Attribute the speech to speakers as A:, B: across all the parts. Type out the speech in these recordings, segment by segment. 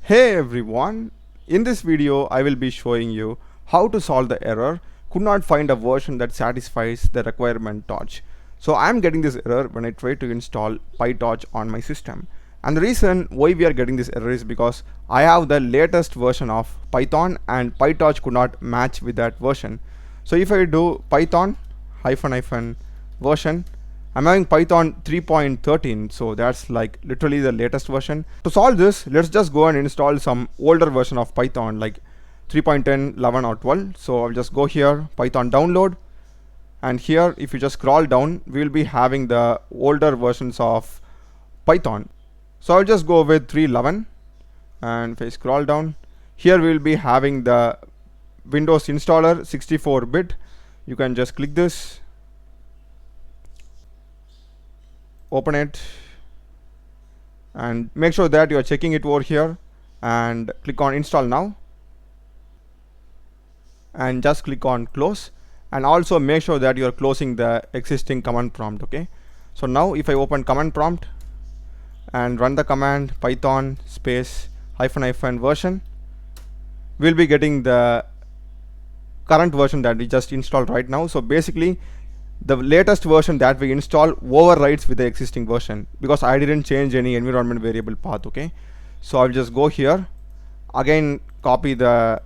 A: Hey everyone, in this video I will be showing you how to solve the error could not find a version that satisfies the requirement torch. So I am getting this error when I try to install PyTorch on my system, and the reason why we are getting this error is because I have the latest version of Python and PyTorch could not match with that version. So if I do Python hyphen version, I'm having Python 3.13, so that's like literally the latest version. To solve this, let's just go and install some older version of Python like 3.10, 11 or 12. So I'll just go here, Python download, and here if you just scroll down, we will be having the older versions of Python. So I'll just go with 3.11, and if I scroll down, here we will be having the Windows installer 64-bit. You can just click this, open it, and make sure that you are checking it over here and click on install now, and just click on close, and also make sure that you are closing the existing command prompt. Okay, so now if I open command prompt and run the command python space hyphen version, we'll be getting the current version that we just installed right now. So basically the latest version that we install overrides with the existing version because I didn't change any environment variable path. Okay, so I'll just go here again, copy the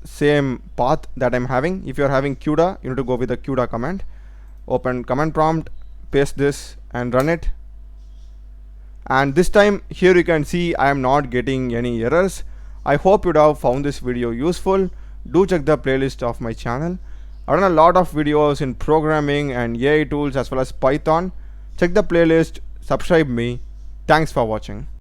A: same path that I'm having. If you're having CUDA, you need to go with the CUDA command, open command prompt, paste this and run it, and this time here you can see I am not getting any errors. I hope you'd have found this video useful. Do check the playlist of my channel. I've done a lot of videos in programming and AI tools as well as Python. Check the playlist, subscribe me. Thanks for watching.